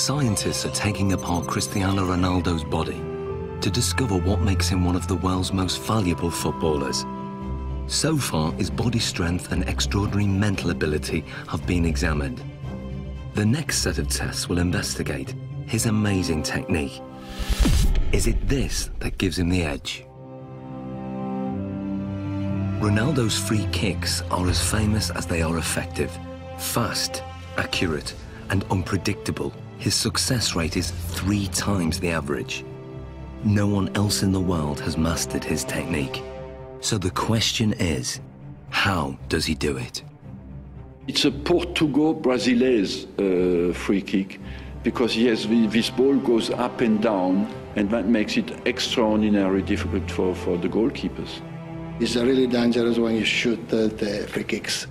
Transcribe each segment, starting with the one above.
Scientists are taking apart Cristiano Ronaldo's body to discover what makes him one of the world's most valuable footballers. So far, his body strength and extraordinary mental ability have been examined. The next set of tests will investigate his amazing technique. Is it this that gives him the edge? Ronaldo's free kicks are as famous as they are effective. Fast, accurate, and unpredictable, his success rate is 3 times the average. No one else in the world has mastered his technique. So the question is, how does he do it? It's a Portugal-Brazilese free kick, because yes, this ball goes up and down, and that makes it extraordinarily difficult for the goalkeepers. It's really dangerous when you shoot the free kicks.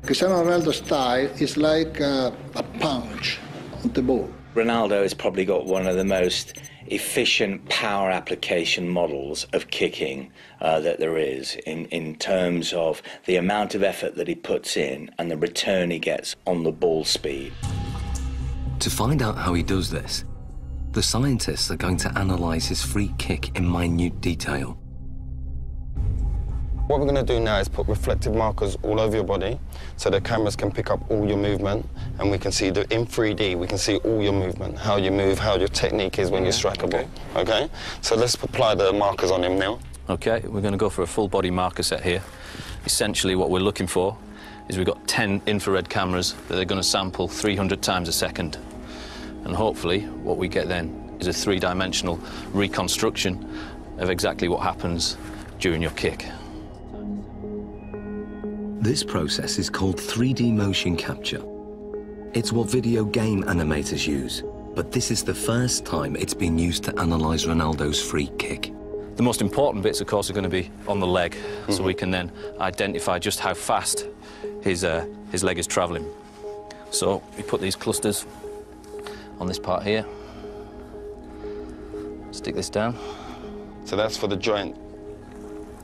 Cristiano Ronaldo's style is like a punch on the ball. Ronaldo has probably got one of the most efficient power application models of kicking that there is in terms of the amount of effort that he puts in and the return he gets on the ball speed. To find out how he does this, the scientists are going to analyse his free kick in minute detail. What we're going to do now is put reflective markers all over your body so the cameras can pick up all your movement, and we can see in 3D, we can see all your movement, how you move, how your technique is when you strike a ball. Okay? So let's apply the markers on him now. Okay, we're going to go for a full body marker set here. Essentially what we're looking for is we've got 10 infrared cameras that are going to sample 300 times a second. And hopefully what we get then is a 3-dimensional reconstruction of exactly what happens during your kick. This process is called 3D motion capture. It's what video game animators use, but this is the first time it's been used to analyse Ronaldo's free kick. The most important bits, of course, are going to be on the leg, so we can then identify just how fast his leg is travelling. So we put these clusters on this part here, stick this down. So that's for the joint.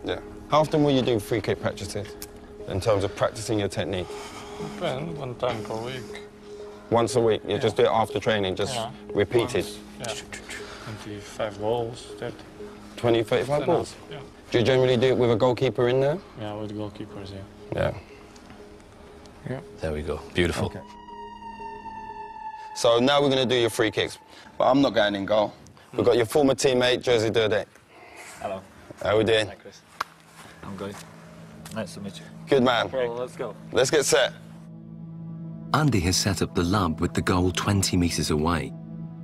Yeah. How often will you do free kick practices in terms of practicing your technique? Depends, 1 time per week. Once a week? You just do it after training, just repeat it? Yeah. 25 balls, 20, 35 balls? Yeah. Do you generally do it with a goalkeeper in there? Yeah, with goalkeepers, yeah. Yeah. Yeah. There we go. Beautiful. Okay. So now we're going to do your free kicks. But I'm not going in goal. We've got your former teammate, Jersey Durdek. Hello. How we doing? Hi, Chris. I'm good. Nice to meet you. Good man. Okay, let's go. Let's get set. Andy has set up the lab with the goal 20 metres away.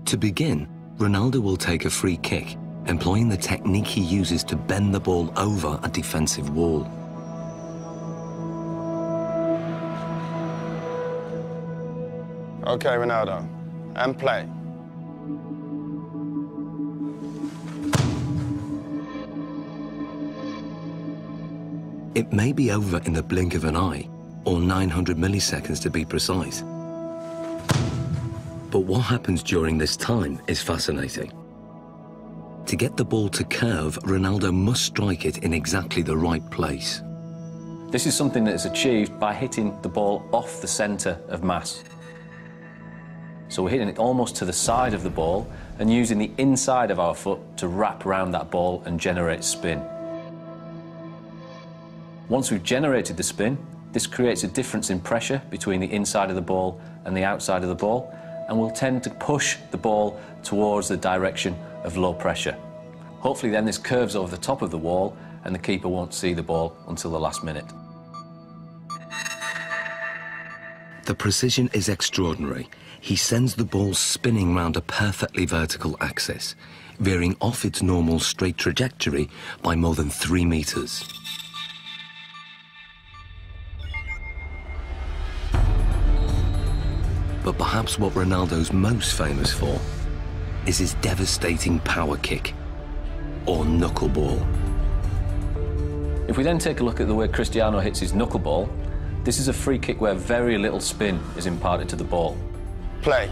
To begin, Ronaldo will take a free kick, employing the technique he uses to bend the ball over a defensive wall. Okay, Ronaldo. And play. It may be over in the blink of an eye, or 900 milliseconds to be precise. But what happens during this time is fascinating. To get the ball to curve, Ronaldo must strike it in exactly the right place. This is something that is achieved by hitting the ball off the centre of mass. So we're hitting it almost to the side of the ball and using the inside of our foot to wrap around that ball and generate spin. Once we've generated the spin, this creates a difference in pressure between the inside of the ball and the outside of the ball, and will tend to push the ball towards the direction of low pressure. Hopefully then this curves over the top of the wall and the keeper won't see the ball until the last minute. The precision is extraordinary. He sends the ball spinning round a perfectly vertical axis, veering off its normal straight trajectory by more than 3 metres. But perhaps what Ronaldo's most famous for is his devastating power kick, or knuckleball. If we then take a look at the way Cristiano hits his knuckleball, this is a free kick where very little spin is imparted to the ball. Play.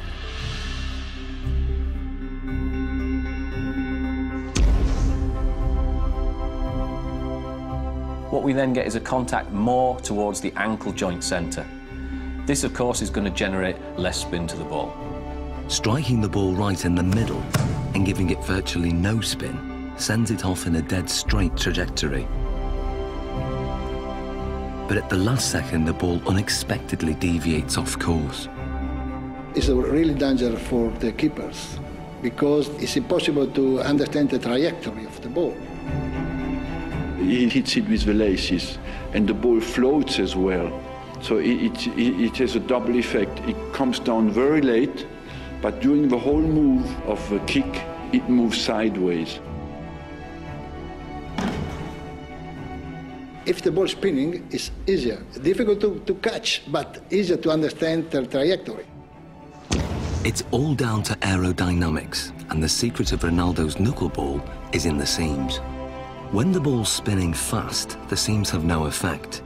What we then get is a contact more towards the ankle joint centre. This, of course, is going to generate less spin to the ball. Striking the ball right in the middle and giving it virtually no spin sends it off in a dead straight trajectory. But at the last second, the ball unexpectedly deviates off course. It's a really danger for the keepers because it's impossible to understand the trajectory of the ball. He hits it with the laces, and the ball floats as well. So it has a double effect. It comes down very late, but during the whole move of the kick, it moves sideways. If the ball spinning, it's easier. Difficult to catch, but easier to understand the trajectory. It's all down to aerodynamics, and the secret of Ronaldo's knuckleball is in the seams. When the ball's spinning fast, the seams have no effect.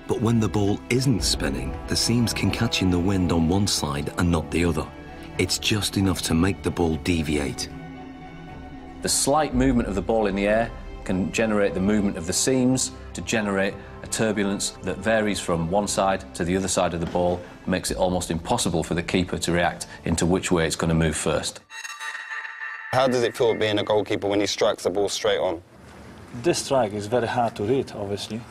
But when the ball isn't spinning, the seams can catch in the wind on one side and not the other. It's just enough to make the ball deviate. The slight movement of the ball in the air can generate the movement of the seams to generate a turbulence that varies from one side to the other side of the ball, makes it almost impossible for the keeper to react into which way it's going to move first. How does it feel being a goalkeeper when he strikes the ball straight on? This strike is very hard to read, obviously.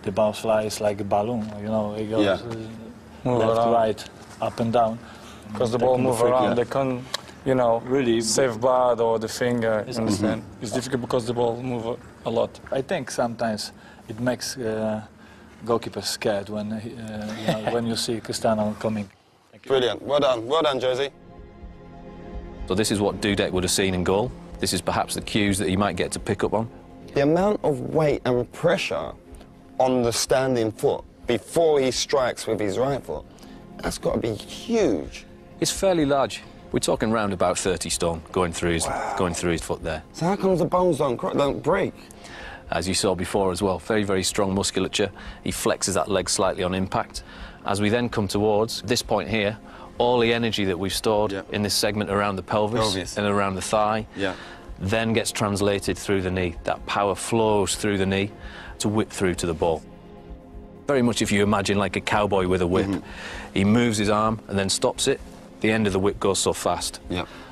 The ball flies like a balloon, you know, it goes left, right, up and down. Because the ball moves around, they can't, you know, really save bad or the finger, you understand? It's difficult because the ball moves a lot. I think sometimes it makes goalkeepers scared when, you know, when you see Cristiano coming. Brilliant, well done, Josie. So this is what Dudek would have seen in goal. This is perhaps the cues that he might get to pick up on. The amount of weight and pressure on the standing foot before he strikes with his right foot, that's got to be huge. It's fairly large. We're talking round about 30 stone going through his foot there. So how comes the bones don't break? As you saw before as well, very, very strong musculature. He flexes that leg slightly on impact. As we then come towards this point here, all the energy that we've stored in this segment around the pelvis and around the thigh then gets translated through the knee. That power flows through the knee to whip through to the ball. Very much if you imagine like a cowboy with a whip. He moves his arm and then stops it. The end of the whip goes so fast.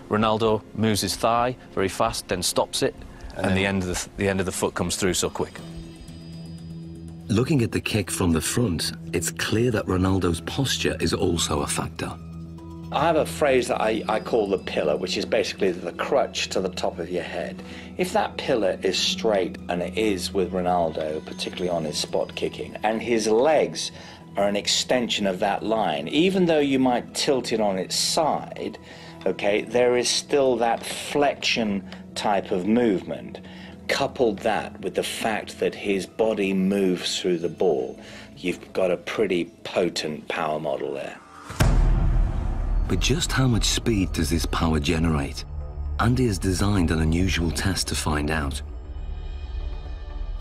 Ronaldo moves his thigh very fast, then stops it, and the end of the foot comes through so quick. Looking at the kick from the front, it's clear that Ronaldo's posture is also a factor. I have a phrase that I call the pillar, which is basically the crutch to the top of your head. If that pillar is straight, and it is with Ronaldo, particularly on his spot kicking, and his legs are an extension of that line, even though you might tilt it on its side, okay, there is still that flexion type of movement. Couple that with the fact that his body moves through the ball, you've got a pretty potent power model there. But just how much speed does this power generate? Andy has designed an unusual test to find out.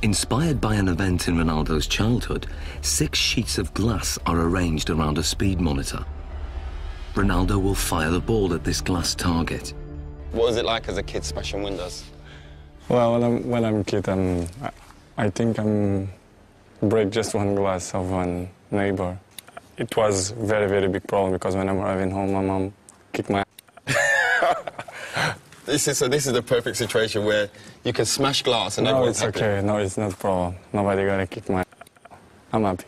Inspired by an event in Ronaldo's childhood, 6 sheets of glass are arranged around a speed monitor. Ronaldo will fire the ball at this glass target. What was it like as a kid smashing windows? Well, when I'm a kid, I think break just one glass of one neighbor. It was very, very big problem because when I'm arriving home, my mom kicked my This is the perfect situation where you can smash glass and everyone's happy. Okay. No, it's not a problem. Nobody gonna kick my I'm happy.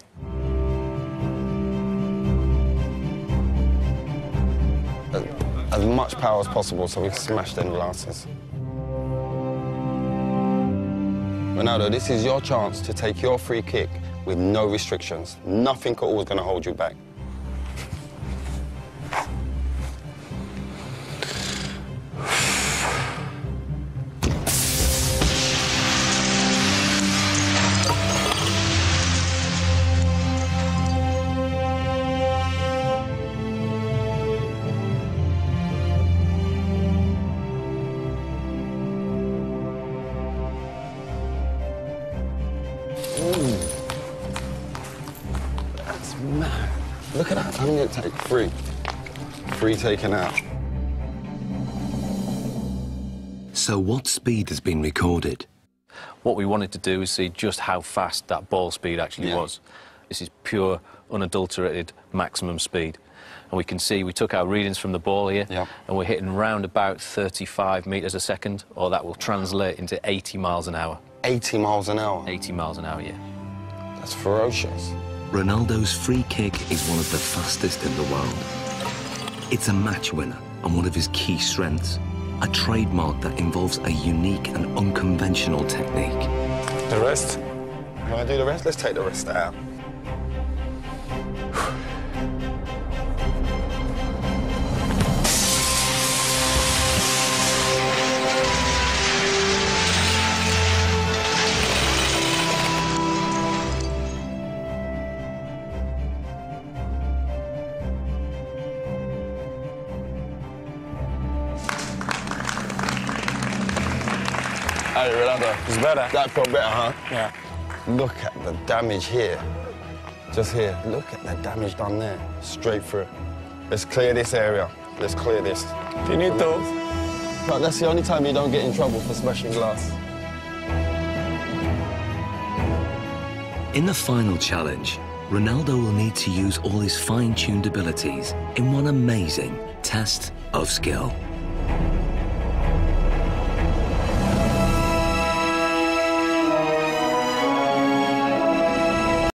As much power as possible so we can smash them glasses. Ronaldo, this is your chance to take your free kick with no restrictions. Nothing at all is going to hold you back. That's mad. Look at that. I'm going to take 3. 3 taken out. So what speed has been recorded? What we wanted to do is see just how fast that ball speed actually was. This is pure, unadulterated maximum speed. And we can see we took our readings from the ball here, and we're hitting round about 35 metres a second, or that will translate into 80 miles an hour. 80 miles an hour? 80 miles an hour, yeah. That's ferocious. Ronaldo's free kick is one of the fastest in the world. It's a match winner and one of his key strengths, a trademark that involves a unique and unconventional technique. The rest? You want to do the rest? Let's take the rest out. Hey, Ronaldo. It's better. That felt better, huh? Yeah. Look at the damage here. Just here. Look at the damage done there. Straight through. Let's clear this area. Let's clear this. Finito. But that's the only time you don't get in trouble for smashing glass. In the final challenge, Ronaldo will need to use all his fine-tuned abilities in one amazing test of skill.